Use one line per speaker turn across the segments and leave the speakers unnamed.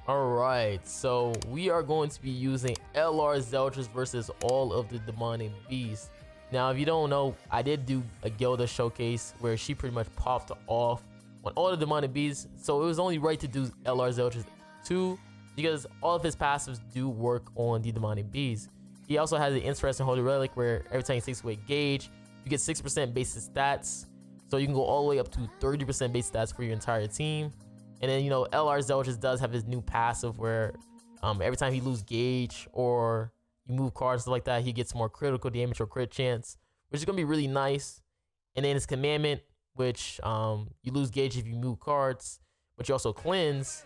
Alright, so we are going to be using LR ZELDRIS versus all of the demonic beasts. Now, if you don't know, I did do a Gilda showcase where she pretty much popped off on all the demonic beasts, so it was only right to do LR ZELDRIS too, because all of his passives do work on the demonic beasts. He also has an interesting holy relic where every time he takes away gauge, you get 6% basic stats, so you can go all the way up to 30% base stats for your entire team. And then, you know, LR ZELDRIS does have his new passive where every time he loses gauge or you move cards like that, he gets more critical damage or crit chance, which is going to be really nice. And then his commandment, which you lose gauge if you move cards, but you also cleanse.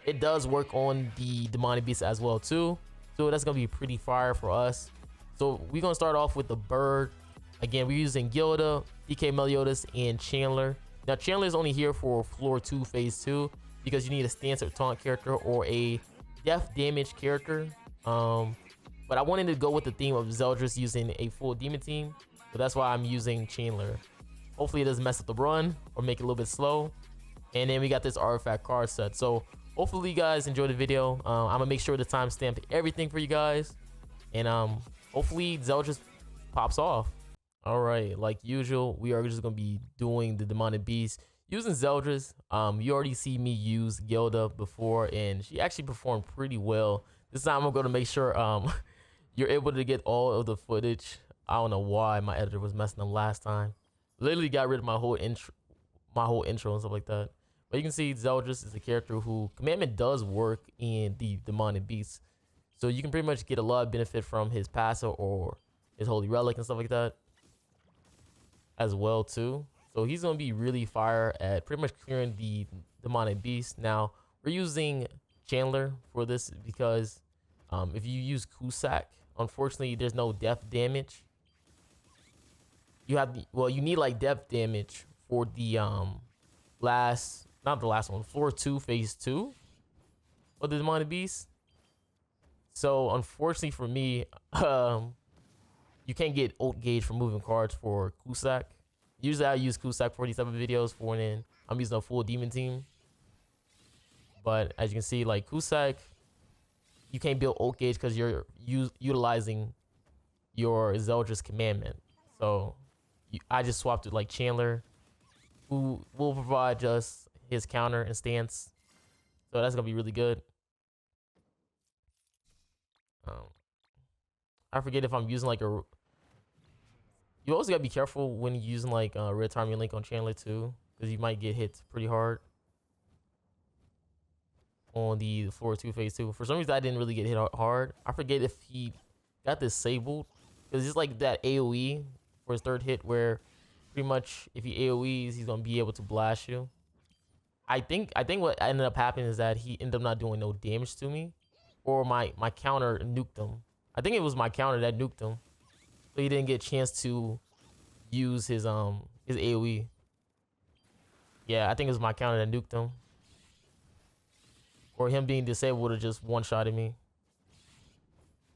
It does work on the demonic beast as well too. So that's going to be pretty fire for us. So we're going to start off with the bird. Again, we're using Gilda, DK Meliodas, and Chandler. Now, Chandler is only here for floor 2, phase 2, because you need a stance or taunt character or a death damage character. But I wanted to go with the theme of ZELDRIS using a full demon team, so that's why I'm using Chandler. Hopefully it doesn't mess up the run or make it a little bit slow. And then we got this artifact card set. So hopefully you guys enjoy the video. I'm gonna make sure to timestamp everything for you guys, and hopefully ZELDRIS pops off. All right, like usual, we are just gonna be doing the demonic beast using ZELDRIS. You already see me use Gilda before, and she actually performed pretty well. This time I'm gonna make sure you're able to get all of the footage. I don't know why my editor was messing up last time. Literally got rid of my whole intro and stuff like that. But you can see ZELDRIS is a character who commandment does work in the demonic beast, so you can pretty much get a lot of benefit from his passive or his holy relic and stuff like that as well too. So he's gonna be really fire at pretty much clearing the demonic beast. Now we're using Chandler for this because if you use Cusack, unfortunately there's no death damage. You have you need like death damage for the not the last one, floor 2, phase 2 of the demonic beast. So unfortunately for me, you can't get ult gauge for moving cards for Cusack. Usually I use Cusack for these type of videos for when I'm using a full demon team. But as you can see, like Cusack, you can't build ult gauge because you're utilizing your ZELDRIS commandment. So I just swapped it like Chandler, who will provide just his counter and stance. So that's gonna be really good. I forget if I'm using like a. You also gotta be careful when you're using like a red timing link on Chandler too, because you might get hit pretty hard on the floor 2, phase 2. For some reason, I didn't really get hit hard. I forget if he got disabled, because it's like that AOE for his third hit, where pretty much if he AOEs, he's gonna be able to blast you. I think what ended up happening is that he ended up not doing no damage to me, or my counter nuked him. I think it was my counter that nuked him, so he didn't get a chance to use his AOE. Yeah, I think it was my counter that nuked him, or him being disabled would have just one-shotted me.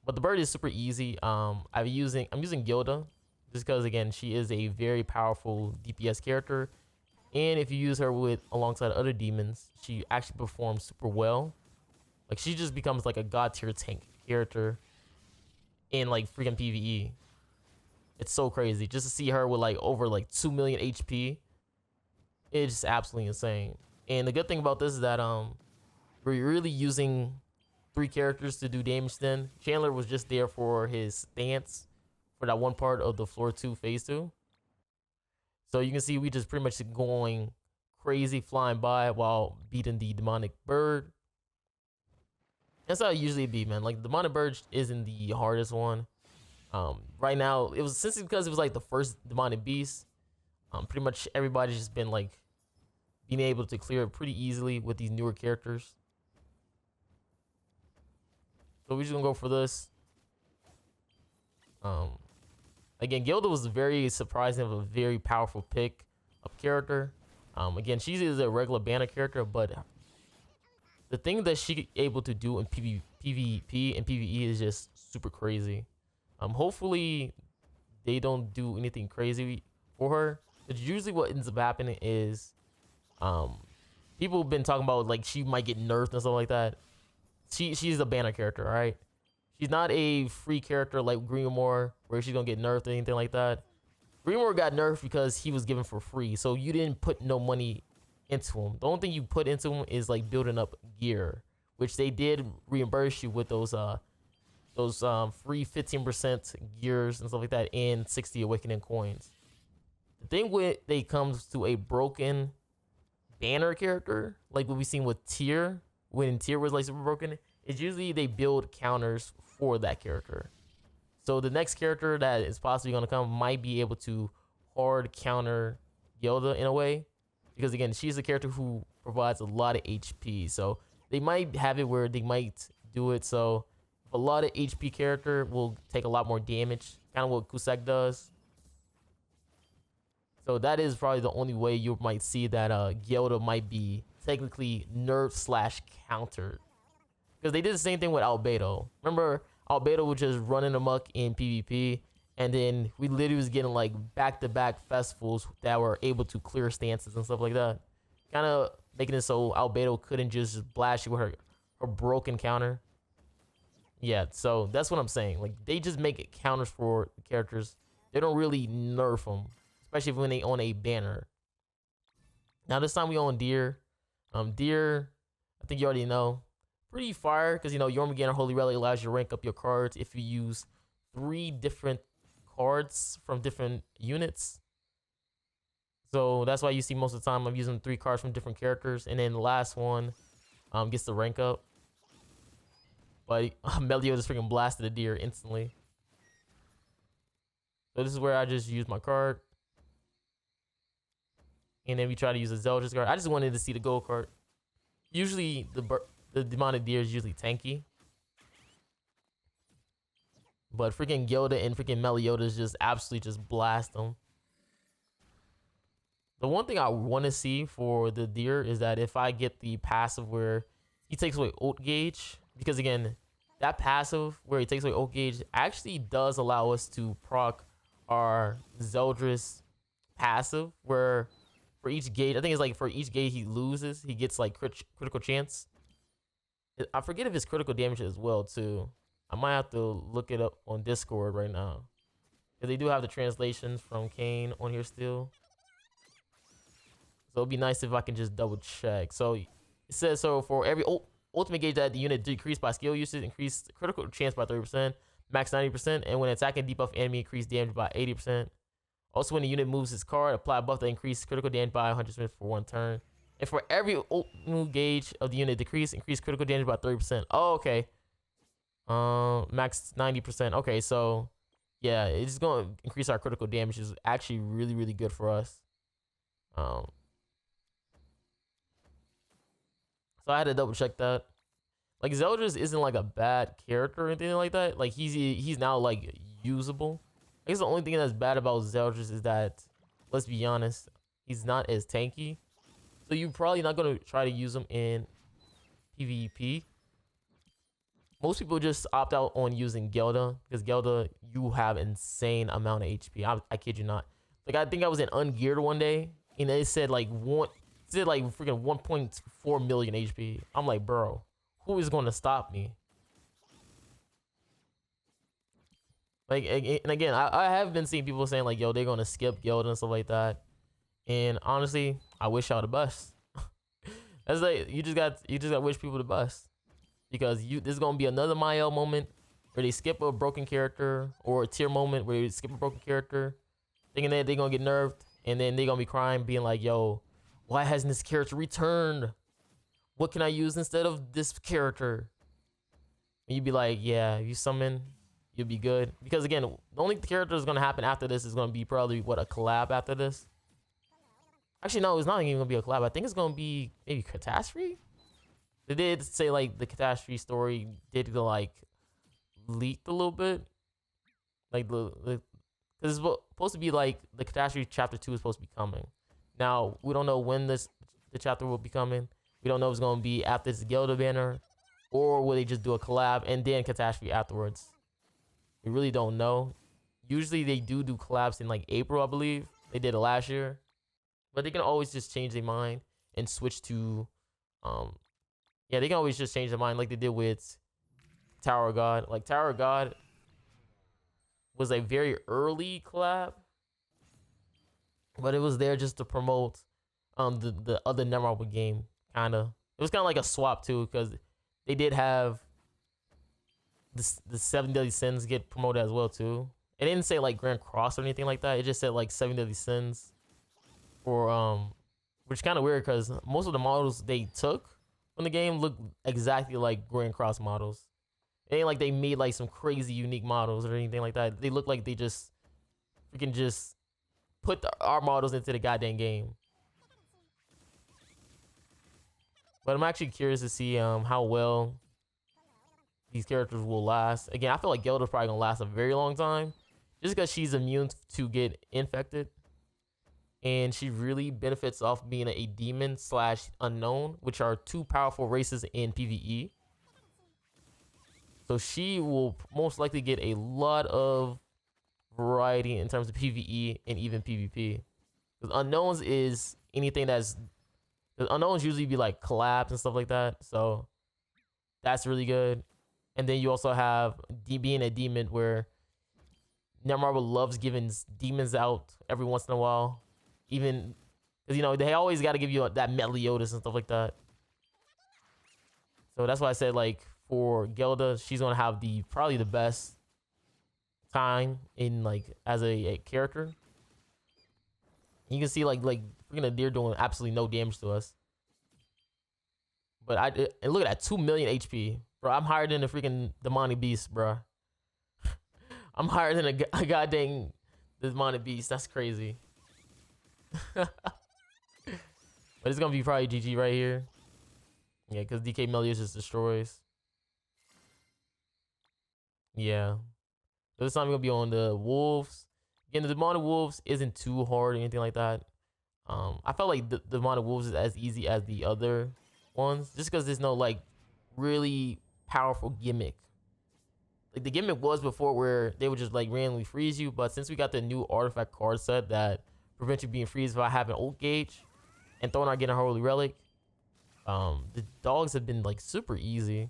But the bird is super easy. I'm using Gilda just because, again, she is a very powerful DPS character, and if you use her alongside other demons, she actually performs super well. Like, she just becomes like a god tier tank character in like freaking PVE. It's so crazy just to see her with like over like 2 million HP. It's just absolutely insane. And the good thing about this is that we're really using 3 characters to do damage. Then Chandler was just there for his stance for that one part of the floor 2, phase 2. So you can see we just pretty much going crazy, flying by while beating the demonic bird. That's how it usually be, man. Like, the demonic bird isn't the hardest one. Right now, because it was like the first demonic beast. Pretty much everybody's just been like being able to clear it pretty easily with these newer characters. So we're just gonna go for this. Again, Gilda was very surprising of a very powerful pick of character. Again, she is a regular banner character, but the thing that she able to do in PvP and PvE is just super crazy. Hopefully they don't do anything crazy for her. But usually what ends up happening is people have been talking about like she might get nerfed and stuff like that. she's a banner character, all right? She's not a free character like Greenmore where she's gonna get nerfed or anything like that. Greenmore got nerfed because he was given for free, so you didn't put no money into him. The only thing you put into him is like building up gear, which they did reimburse you with those free 15% gears and stuff like that, and 60 awakening coins. The thing when it comes to a broken banner character, like what we seen with Tier, when Tier was like super broken, is usually they build counters for that character. So the next character that is possibly going to come might be able to hard counter Gilda in a way, because again, she's a character who provides a lot of HP. So they might have it where they might do it so a lot of HP character will take a lot more damage, kind of what Kusek does. So that is probably the only way you might see that Gilda might be technically nerfed / countered. Because they did the same thing with Albedo. Remember, Albedo was just running amok in PvP, and then we literally was getting like back-to-back festivals that were able to clear stances and stuff like that. Kind of making it so Albedo couldn't just blast you with her broken counter. Yeah, so that's what I'm saying. Like, they just make counters for characters. They don't really nerf them, especially when they own a banner. Now this time we own Deer. Deer, I think you already know, pretty fire, because you know Jormungandr Holy Relic allows you to rank up your cards if you use 3 different cards from different units. So that's why you see most of the time I'm using 3 cards from different characters, and then the last one gets the rank up. But Melio just freaking blasted a Deer instantly. So this is where I just use my card. And then we try to use a ZELDRIS card. I just wanted to see the gold card. Usually the demonic Deer is usually tanky. But freaking Gilda and freaking Meliodas just absolutely just blast them. The one thing I want to see for the Deer is that if I get the passive where he takes away ult gauge, because again, that passive where he takes away ult gauge actually does allow us to proc our ZELDRIS passive, where for each gauge, I think it's like for each gauge he loses, he gets like critical chance. I forget if it's critical damage as well too. I might have to look it up on Discord right now, because they do have the translations from Kane on here still. So it'd be nice if I can just double check. So it says, so for every ultimate gauge that the unit decreased by skill usage, increased critical chance by 30%, max 90%, and when attacking debuff enemy, increased damage by 80%. Also, when the unit moves its card, apply a buff that increases critical damage by 100% for 1 turn. And for every ultimate gauge of the unit decrease, increase critical damage by 30%. Oh, okay. Max 90%. Okay, so yeah, it's going to increase our critical damage, which is actually really, really good for us. So I had to double check that. Like, ZELDRIS isn't like a bad character or anything like that. Like, he's now like usable. I guess the only thing that's bad about ZELDRIS is that, let's be honest, he's not as tanky. So you're probably not gonna try to use him in PvP. Most people just opt out on using Gilda, because Gilda, you have insane amount of HP. I kid you not. Like, I think I was in Ungeared one day, and it said like freaking 1.4 million HP. I'm like, bro, who is going to stop me? Like, and again, I have been seeing people saying like, yo, they're going to skip Gilda and stuff like that. And honestly, I wish y'all the best. That's like, you just got to wish people the best, because this is going to be another Mael moment where they skip a broken character, or a Tier moment where they skip a broken character, thinking that they're going to get nerfed, and then they're going to be crying, being like, yo, why hasn't this character returned? What can I use instead of this character? And you'd be like, yeah, if you summon, you'll be good. Because again, the only character that's going to happen after this is going to be probably, what, a collab after this? Actually, no, it's not even going to be a collab. I think it's going to be maybe Catastrophe? They did say, like, the Catastrophe story did, like, leaked a little bit. Like, because it's supposed to be, like, the Catastrophe Chapter 2 is supposed to be coming. Now, we don't know when the chapter will be coming. We don't know if it's going to be after this Gilda banner, or will they just do a collab and then Catastrophe afterwards. We really don't know. Usually they do collabs in like April, I believe. They did it last year. But they can always just change their mind and switch to Yeah, they can always just change their mind like they did with Tower of God. Like Tower of God was a very early collab, but it was there just to promote the other memorable game. Kinda. It was kind of like a swap too, because they did have the 7 deadly sins get promoted as well too. It didn't say like Grand Cross or anything like that. It just said like 7 deadly sins, or which is kind of weird because most of the models they took from the game look exactly like Grand Cross models. It ain't like they made like some crazy unique models or anything like that. They look like they just freaking just put our models into the goddamn game. But I'm actually curious to see how well these characters will last. Again, I feel like Gelder's probably gonna last a very long time, just because she's immune to get infected, and she really benefits off being a demon slash unknown, which are two powerful races in PVE. So she will most likely get a lot of variety in terms of PVE and even PvP. Because unknowns is anything that's, because unknowns usually be like collabs and stuff like that. So that's really good. And then you also have being a demon, where Netmarble loves giving demons out every once in a while. Even because, you know, they always got to give you that Meliodas and stuff like that. So that's why I said, like, for Gelda, she's gonna have probably the best time in, like, as a character. You can see like freaking a deer doing absolutely no damage to us. But and look at that, 2 million HP, bro. I'm higher than the freaking demonic beast, bro. I'm higher than a goddamn demonic beast. That's crazy. But it's gonna be probably GG right here. Yeah, because DK Melius just destroys. Yeah. This time we're gonna be on the wolves. Again, the demonic wolves isn't too hard or anything like that. I felt like the demonic wolves is as easy as the other ones, just because there's no like really powerful gimmick. Like the gimmick was before, where they would just like randomly freeze you, but since we got the new artifact card set that prevents you being freezed by having ult gauge and Thonar getting a holy relic, the dogs have been like super easy.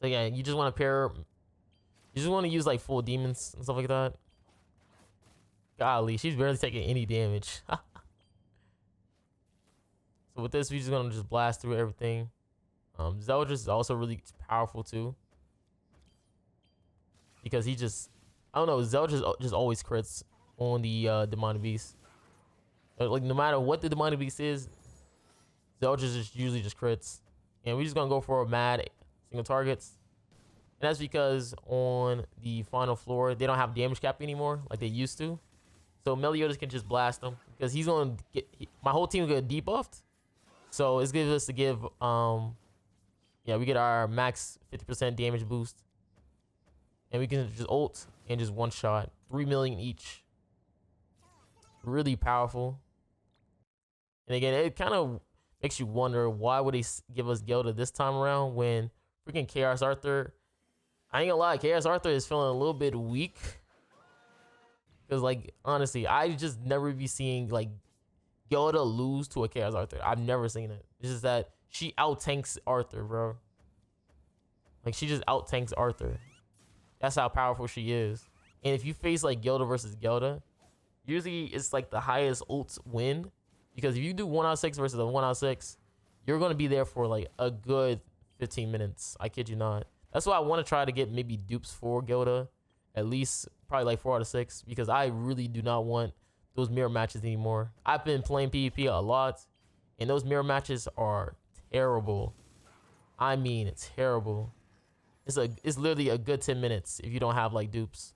So yeah, you just want to pair, you just want to use like full demons and stuff like that. Golly, she's barely taking any damage. So with this, we're just gonna just blast through everything. ZELDRIS is also really powerful too, because he just, I don't know, ZELDRIS just always crits on the demonic beast. Like no matter what the demonic beast is, ZELDRIS just usually just crits, and we're just gonna go for mad single targets. And that's because on the final floor they don't have damage cap anymore like they used to. So Meliodas can just blast them, because he's gonna get my whole team get debuffed. So it's gives us to give yeah, we get our max 50% damage boost, and we can just ult and just one shot 3 million each. Really powerful. And again, it kind of makes you wonder, why would they give us Gelda this time around when freaking Chaos Arthur, I ain't gonna lie, Chaos Arthur is feeling a little bit weak. Because like honestly, I just never be seeing like Gelda lose to a Chaos Arthur. I've never seen it. It's just that she out tanks Arthur, bro. Like she just out tanks Arthur. That's how powerful she is. And if you face like Gelda versus Gelda, usually it's like the highest ults win. Because if you do 1 out of 6 versus a 1 out of 6, you're gonna be there for like a good 15 minutes. I kid you not. That's why I want to try to get maybe dupes for Gelda, at least probably like 4 out of 6, because I really do not want those mirror matches anymore. I've been playing PvP a lot, and those mirror matches are terrible. I mean, it's terrible. It's literally a good 10 minutes if you don't have like dupes.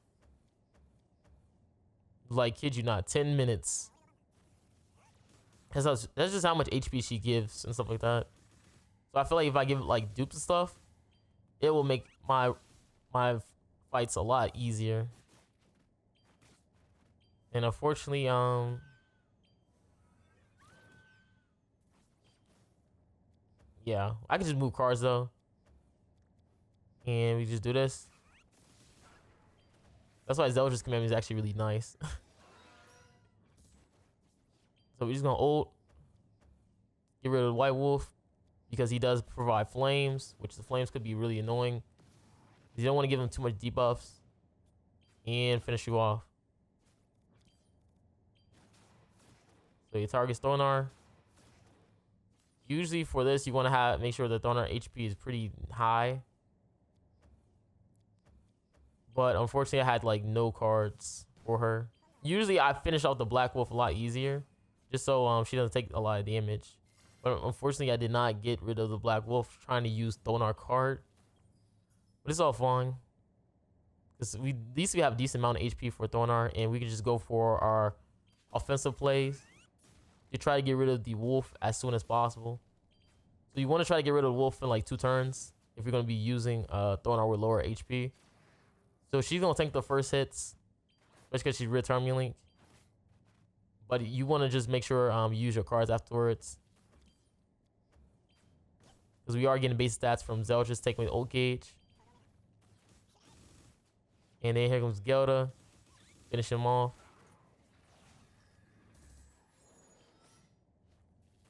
Like, kid you not, 10 minutes. That's just how much HP she gives and stuff like that. So I feel like if I give like dupes and stuff, it will make my fights a lot easier. And unfortunately, yeah, I can just move cards though, and we just do this. That's why Zeldra's command is actually really nice. So we're just gonna ult, Get rid of the White Wolf because he does provide flames, which the flames could be really annoying. You don't want to give him too much debuffs. And finish you off. So your target's Thonar. Usually for this, you want to make sure the Thonar HP is pretty high. But unfortunately, I had like no cards for her. Usually, I finish off the Black Wolf a lot easier, just so she doesn't take a lot of damage. But unfortunately, I did not get rid of the Black Wolf trying to use Thonar card. But it's all fine. Because at least we have a decent amount of HP for Thonar, and we can just go for our offensive plays to try to get rid of the Wolf as soon as possible. So you want to try to get rid of the Wolf in like 2 turns if you're going to be using Thonar with lower HP. So she's going to tank the first hits, especially because she's Return Me Link. But you want to just make sure you use your cards afterwards. Because we are getting base stats from ZELDRIS taking with Old Gauge. And then here comes Gelda. Finish him off.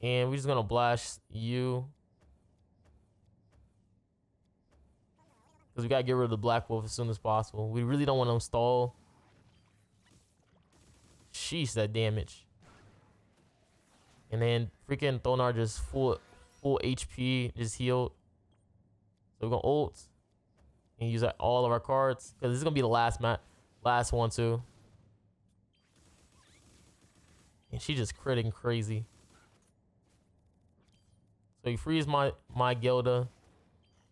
And we're just going to blast you. Because we got to get rid of the Black Wolf as soon as possible. We really don't want to stall. Sheesh, that damage. And then freaking Thonar just full HP, just healed. So we're going to ult. And use all of our cards. Because this is going to be the last one too. And she just critting crazy. So you freeze my Gelda.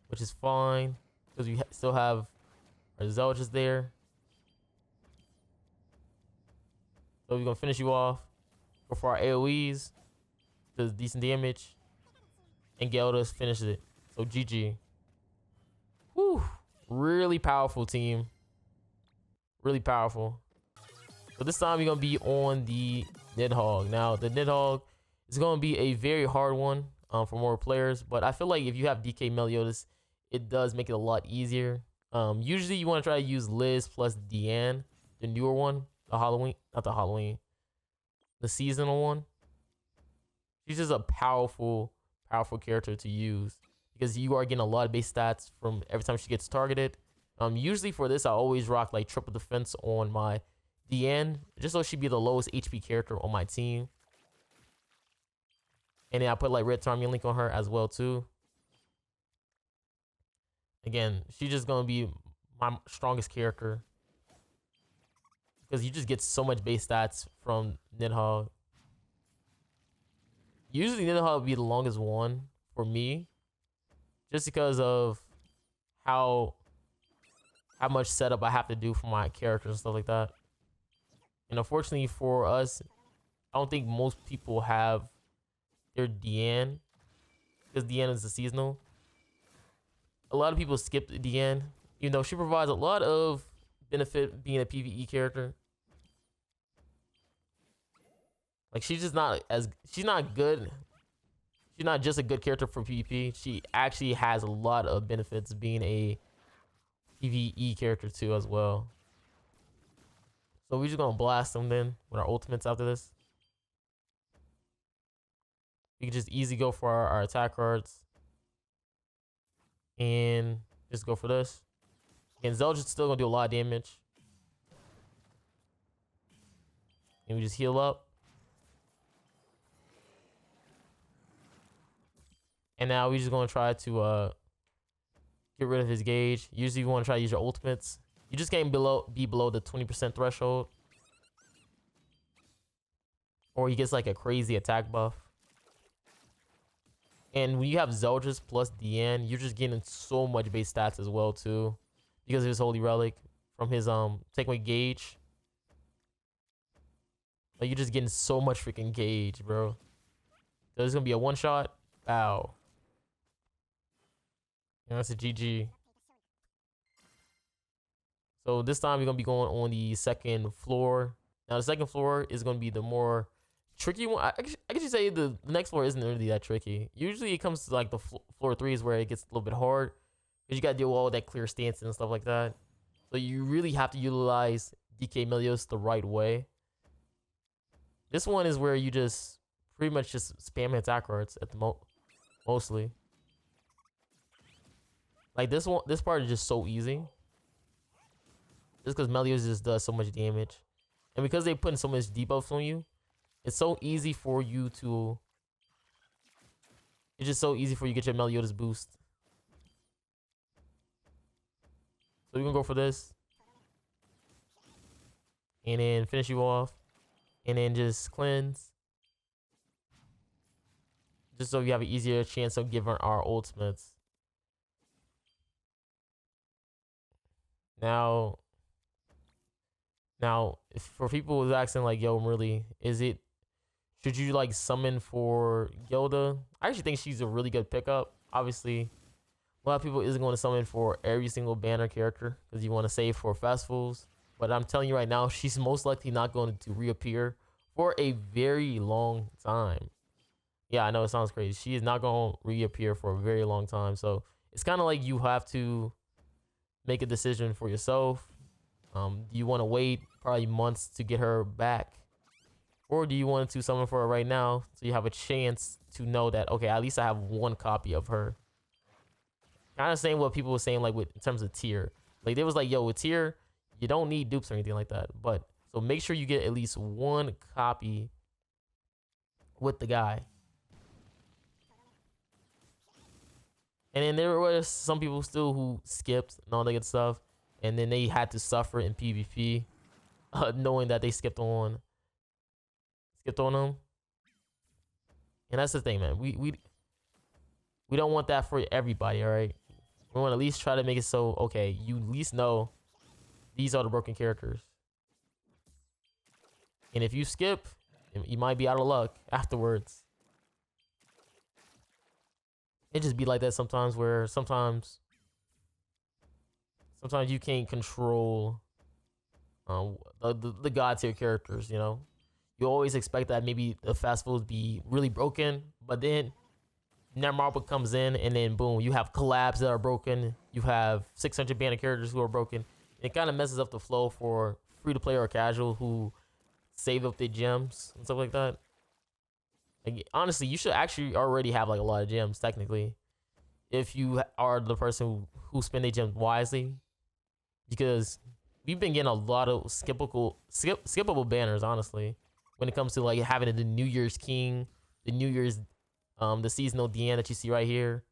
Which is fine. Because we still have our ZELDRIS there. So we're going to finish you off. Go for our AoEs. Does decent damage. And Gelda's finishes it. So GG. Whew. Really powerful team. Really powerful. So this time we're going to be on the Nidhogg. Now the Nidhogg is going to be a very hard one for more players. But I feel like if you have DK Meliodas, it does make it a lot easier. Usually you want to try to use Liz plus Deanne, the newer one, the seasonal one. She's just a powerful character to use because you are getting a lot of base stats from every time she gets targeted. Usually for this, I always rock like triple defense on my Deanne, just so she'd be the lowest HP character on my team. And then I put like Red Tarmian Link on her as well too. Again, she's just gonna be my strongest character because you just get so much base stats from Nidhogg. Usually Nidhogg would be the longest one for me, just because of how much setup I have to do for my characters and stuff like that. And unfortunately for us, I don't think most people have their Deanne because Deanne is the seasonal. A lot of people skip Deanne, even though she provides a lot of benefit being a PVE character. Like she's not good. She's not just a good character for PvP. She actually has a lot of benefits being a PvE character too as well. So we're just gonna blast them then with our ultimates after this. We can just easy go for our attack cards. And just go for this. And ZELDRIS still gonna do a lot of damage. And we just heal up. And now we're just gonna try to get rid of his gauge. Usually you want to try to use your ultimates. You just can't be below the 20% threshold. Or he gets like a crazy attack buff. And when you have ZELDRIS plus Deanne, you're just getting so much base stats as well too, because of his Holy Relic from his take away gauge. Like you're just getting so much freaking gauge, bro. So it's gonna be a one shot. Ow. And that's a GG. So this time we're gonna be going on the second floor. Now the second floor is gonna be the more tricky one. I could say the next floor isn't really that tricky. Usually it comes to like the floor 3s where it gets a little bit hard because you gotta deal with all that clear stance and stuff like that. So you really have to utilize DK Meliodas the right way. This one is where you just pretty much just spamming attack cards at the mostly. Like this part is just so easy. Just because Meliodas just does so much damage. And because they putting so much debuffs on you, it's so easy for you to... It's just so easy for you to get your Meliodas boost. So we're gonna go for this. And then finish you off. And then just cleanse. Just so you have an easier chance of giving our ultimates. Now, if for people who's asking like, yo, really, should you like summon for Gilda? I actually think she's a really good pickup. Obviously, a lot of people isn't going to summon for every single banner character because you want to save for festivals. But I'm telling you right now, she's most likely not going to reappear for a very long time. Yeah, I know it sounds crazy. She is not going to reappear for a very long time. So it's kind of like you have to make a decision for yourself. Do you want to wait probably months to get her back? Or do you want to summon for her right now so you have a chance to know that, okay, at least I have one copy of her? Kind of saying what people were saying like in terms of tier. Like they was like, yo, with tier, you don't need dupes or anything like that. But so make sure you get at least one copy with the guy. And then there were some people still who skipped and all that good stuff. And then they had to suffer in PvP, knowing that they skipped on them. And that's the thing, man. We don't want that for everybody, all right? We want to at least try to make it so, okay, you at least know these are the broken characters. And if you skip, you might be out of luck afterwards. It just be like that sometimes, where sometimes you can't control the god tier characters, you know? You always expect that maybe the festivals be really broken, but then Netmarble comes in and then boom, you have collabs that are broken. You have 600 banner characters who are broken. It kind of messes up the flow for free to play or casual who save up their gems and stuff like that. Like, honestly, you should actually already have like a lot of gems technically, if you are the person who spend their gems wisely, because we've been getting a lot of skippable banners, honestly, when it comes to like having the New Year's King, the New Year's, the seasonal DN that you see right here,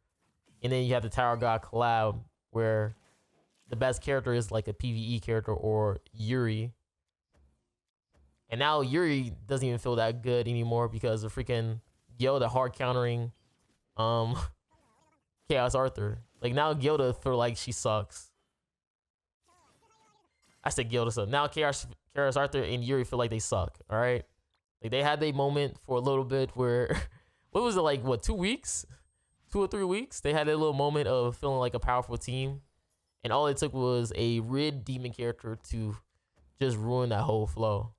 and then you have the Tower God collab where the best character is like a PVE character or Yuri. And now Yuri doesn't even feel that good anymore because of freaking Gilda hard countering Chaos Arthur. Like now Gilda feel like she sucks. I said Gilda sucks. Now Chaos Arthur and Yuri feel like they suck. All right, like they had their moment for a little bit where what was it, like what, 2 weeks, 2 or 3 weeks? They had a little moment of feeling like a powerful team, and all it took was a rid demon character to just ruin that whole flow.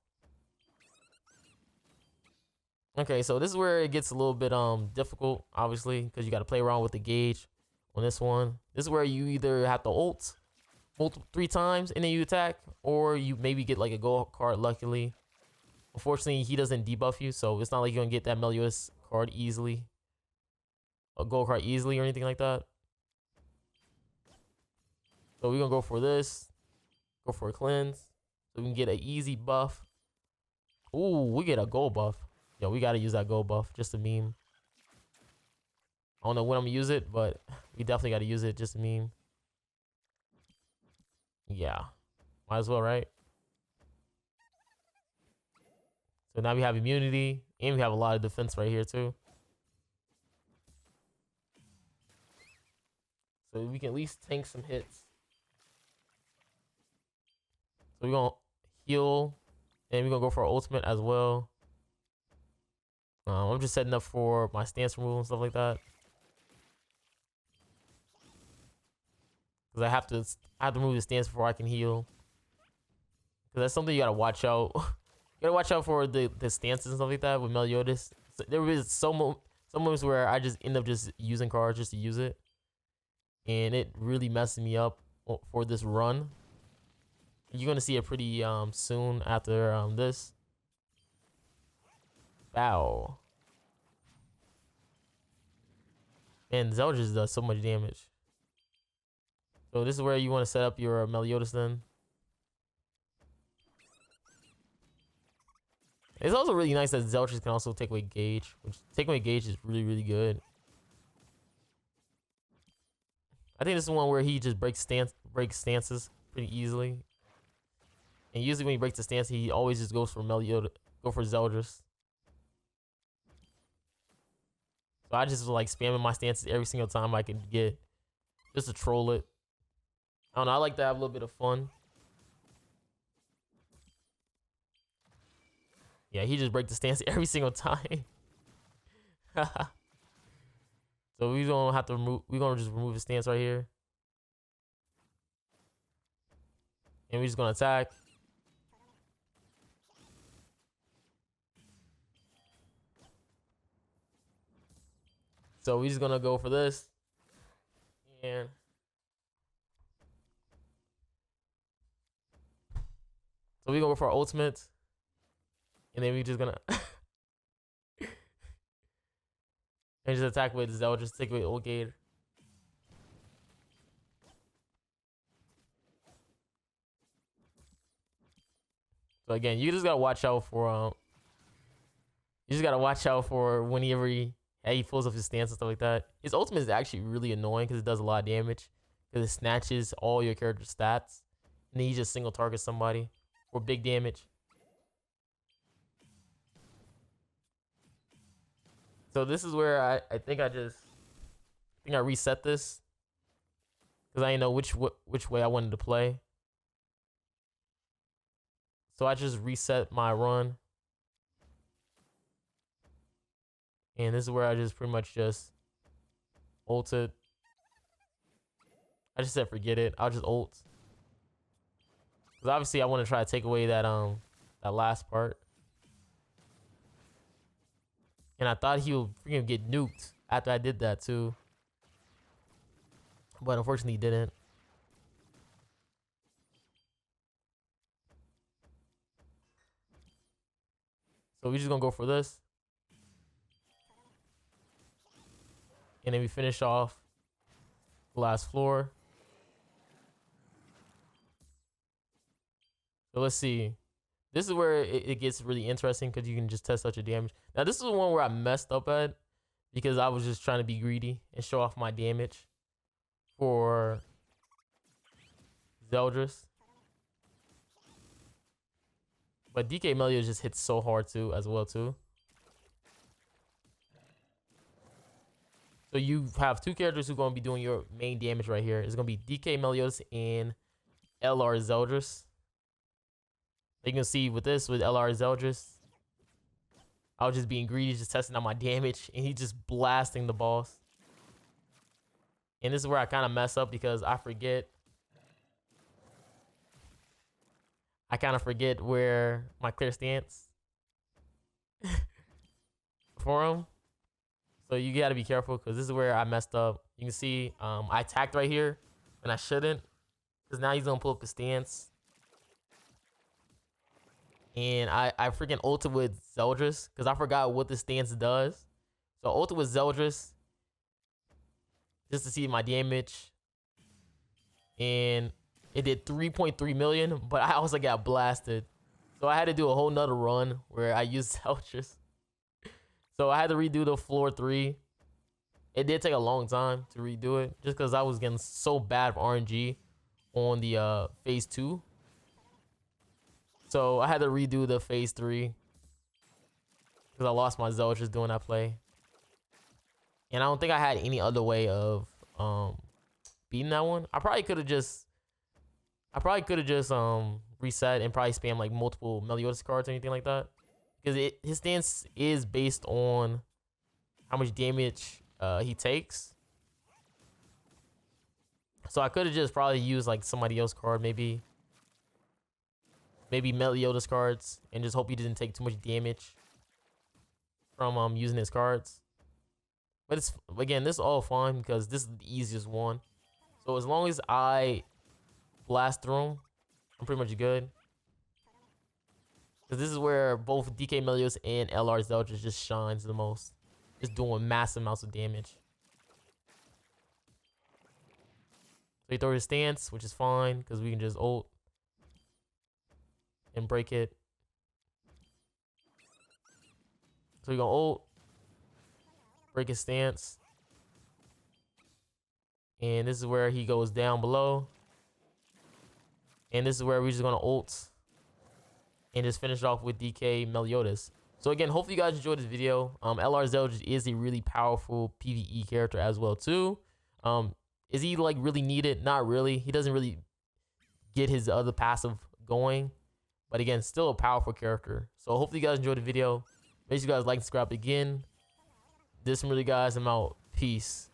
Okay, so this is where it gets a little bit difficult, obviously, because you got to play around with the gauge on this one. This is where you either have to ult 3 times and then you attack, or you maybe get like a gold card luckily. Unfortunately, he doesn't debuff you, so it's not like you're gonna get that Meliodas card easily, a gold card easily or anything like that. So we're gonna go for this, go for a cleanse, so we can get an easy buff. Ooh, we get a gold buff. Yo, we gotta use that gold buff, just a meme. I don't know when I'm gonna use it, but we definitely gotta use it, just a meme. Yeah, might as well, right? So now we have immunity, and we have a lot of defense right here too. So we can at least tank some hits. So we're gonna heal, and we're gonna go for our ultimate as well. I'm just setting up for my stance removal and stuff like that, because I have to remove the stance before I can heal. Because that's something you gotta watch out. You gotta watch out for the stances and stuff like that with Meliodas. So there was some moments where I just end up just using cards just to use it, and it really messes me up for this run. You're gonna see it pretty soon after this. Bow. And Zeldris does so much damage. So this is where you want to set up your Meliodas then. It's also really nice that Zeldris can also take away Gauge, which taking away Gauge is really, really good. I think this is one where he just breaks stances pretty easily. And usually when he breaks the stance, he always just goes for Zeldris. So I just like spamming my stances every single time I can get, just to troll it. I don't know, I like to have a little bit of fun. Yeah, he just breaks the stance every single time. So we don't have to remove, we're gonna just remove his stance right here. And we're just gonna attack. So we're just gonna go for this. And so we're gonna go for our ultimate. And then we're just gonna and just attack with Zeldris, take away Old Gator. So again, you just gotta watch out for whenever he pulls up his stance and stuff like that. His ultimate is actually really annoying because it does a lot of damage. Because it snatches all your character's stats. And then he just single targets somebody for big damage. So this is where I think I reset this. Because I didn't know which way I wanted to play. So I just reset my run. And this is where I just pretty much just ulted. I just said forget it. I'll just ult. Because obviously I want to try to take away that last part. And I thought he would freaking get nuked after I did that too. But unfortunately he didn't. So we're just gonna go for this. And then we finish off the last floor. So let's see. This is where it gets really interesting because you can just test out your damage. Now this is the one where I messed up at because I was just trying to be greedy and show off my damage for Zeldris. But DK Melio just hits so hard too, as well too. So you have two characters who are going to be doing your main damage right here. It's going to be DK Meliodas and LR Zeldris. You can see with this, with LR Zeldris, I was just being greedy, just testing out my damage, and he's just blasting the boss. And this is where I kind of mess up because I kind of forget where my clear stance for him. So you got to be careful because this is where I messed up. You can see I attacked right here when I shouldn't because now he's going to pull up his stance. And I freaking ulted with Zeldris because I forgot what the stance does. So I ulted with Zeldris just to see my damage. And it did 3.3 million, but I also got blasted. So I had to do a whole nother run where I used Zeldris. So I had to redo the floor 3. It did take a long time to redo it just because I was getting so bad of RNG on the phase 2. So I had to redo the phase 3 because I lost my Zeldris doing that play. And I don't think I had any other way of beating that one. I probably could have just reset and probably spam like multiple Meliodas cards or anything like that. Because his stance is based on how much damage he takes. So I could have just probably used like somebody else's card, maybe Meliodas cards, and just hope he didn't take too much damage from using his cards. But it's again, this is all fine because this is the easiest one. So as long as I blast through him, I'm pretty much good. Because this is where both DK Meliodas and LR Zeldris just shines the most. Just doing massive amounts of damage. he throws his stance, which is fine because we can just ult and break it. So we're gonna ult, break his stance. And this is where he goes down below. And this is where we're just gonna ult and just finish it off with DK Meliodas. So again, hopefully you guys enjoyed this video. LR ZELDRIS is a really powerful PvE character as well too. Is he like really needed? Not really. He doesn't really get his other passive going. But again, still a powerful character. So hopefully you guys enjoyed the video. Make sure you guys like and subscribe again. This is really guys. I'm out. Peace.